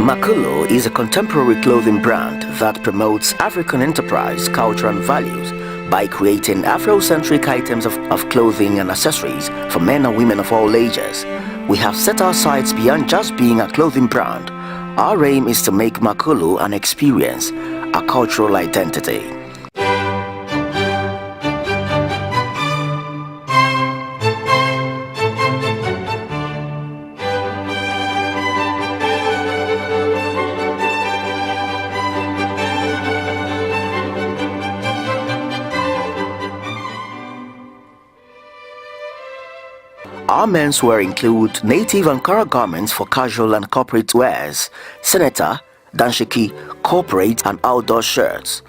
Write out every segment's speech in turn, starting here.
MAKULU is a contemporary clothing brand that promotes African enterprise, culture and values by creating Afrocentric items of clothing and accessories for men and women of all ages. We have set our sights beyond just being a clothing brand. Our aim is to make MAKULU an experience, a cultural identity. Our menswear include native Ankara garments for casual and corporate wears, senator, danshiki, corporate and outdoor shirts.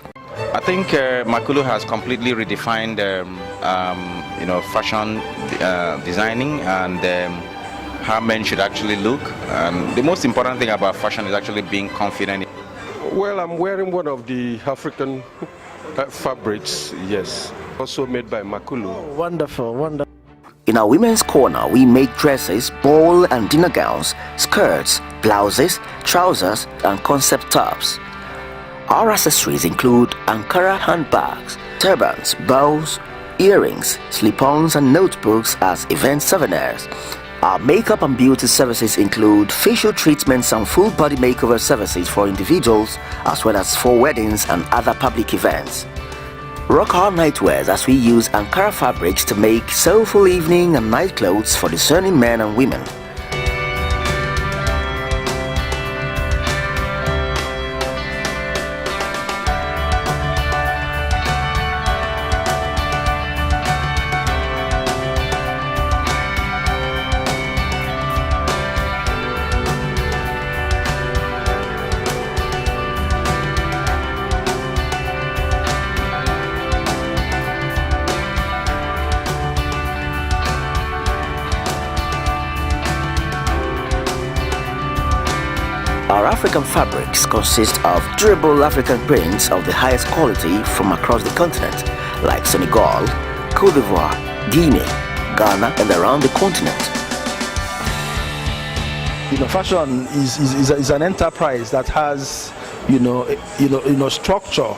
I think MAKULU has completely redefined fashion designing and how men should actually look. And the most important thing about fashion is actually being confident. Well, I'm wearing one of the African fabrics, yes, also made by MAKULU. Oh, wonderful, wonderful. In our women's corner, we make dresses, ball and dinner gowns, skirts, blouses, trousers and concept tops. Our accessories include Ankara handbags, turbans, bows, earrings, slip-ons and notebooks as event souvenirs. Our makeup and beauty services include facial treatments and full body makeover services for individuals as well as for weddings and other public events. Rock our nightwears as we use Ankara fabrics to make soulful evening and night clothes for discerning men and women. Our African fabrics consist of durable African prints of the highest quality from across the continent, like Senegal, Cote d'Ivoire, Guinea, Ghana, and around the continent. Fashion is an enterprise that has, structure,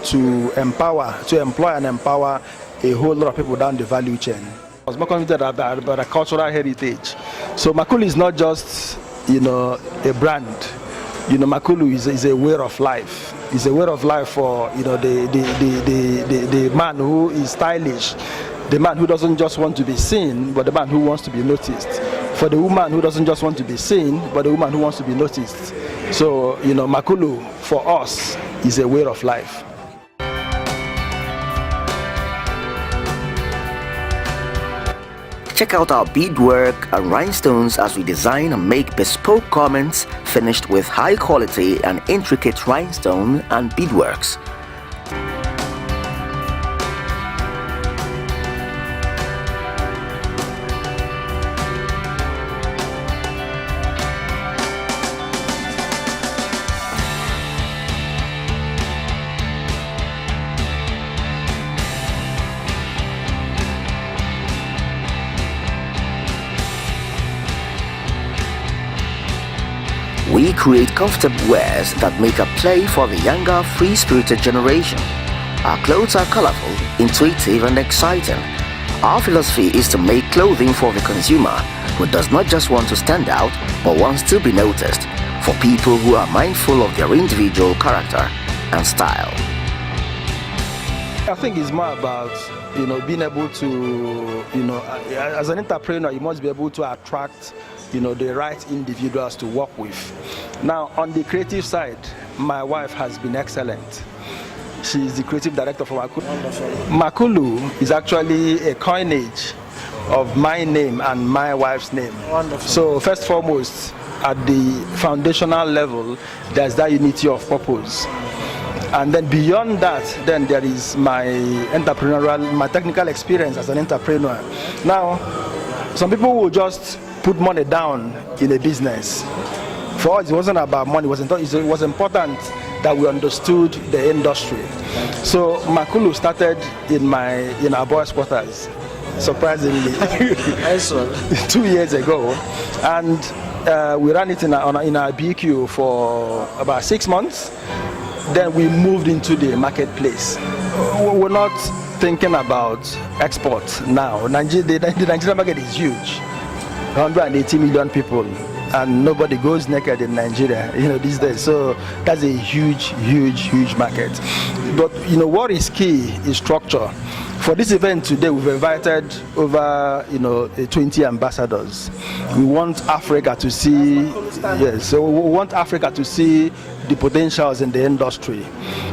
to employ and empower a whole lot of people down the value chain. I was more confident about the cultural heritage. So MAKULU is not just a brand. MAKULU is a way of life. It's a way of life for the man who is stylish, the man who doesn't just want to be seen, but the man who wants to be noticed. For the woman who doesn't just want to be seen, but the woman who wants to be noticed. So MAKULU for us is a way of life. Check out our beadwork and rhinestones as we design and make bespoke garments finished with high quality and intricate rhinestone and beadworks. We create comfortable wears that make a play for the younger, free-spirited generation. Our clothes are colorful, intuitive and exciting. Our philosophy is to make clothing for the consumer who does not just want to stand out, but wants to be noticed, for people who are mindful of their individual character and style. I think it's more about being able to, as an entrepreneur, you must be able to attract the right individuals to work with. Now, on the creative side, my wife has been excellent. She is the creative director for MAKULU. MAKULU is actually a coinage of my name and my wife's name. Wonderful. So first and foremost, at the foundational level, there's that unity of purpose. And then beyond that, then there is my technical experience as an entrepreneur. Now, some people will just put money down in a business. For us, it wasn't about money. It was important that we understood the industry. So MAKULU started in our boys' quarters, surprisingly, 2 years ago, and we ran it in our BQ for about 6 months. Then we moved into the marketplace. We're not thinking about export now. The Nigerian market is huge, 180 million people, and nobody goes naked in Nigeria, these days. So that's a huge market. But what is key is structure. For this event today, we've invited over 20 ambassadors. We want Africa to see, so we want Africa to see the potentials in the industry.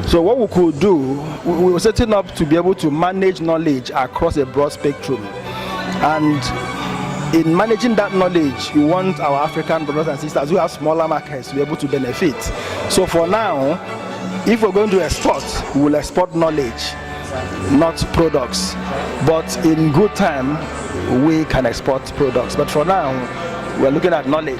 So what we could do, we were setting up to be able to manage knowledge across a broad spectrum. And in managing that knowledge, we want our African brothers and sisters who have smaller markets to be able to benefit. So for now, if we're going to export, we will export knowledge, not products. But in good time, we can export products. But for now, we're looking at knowledge.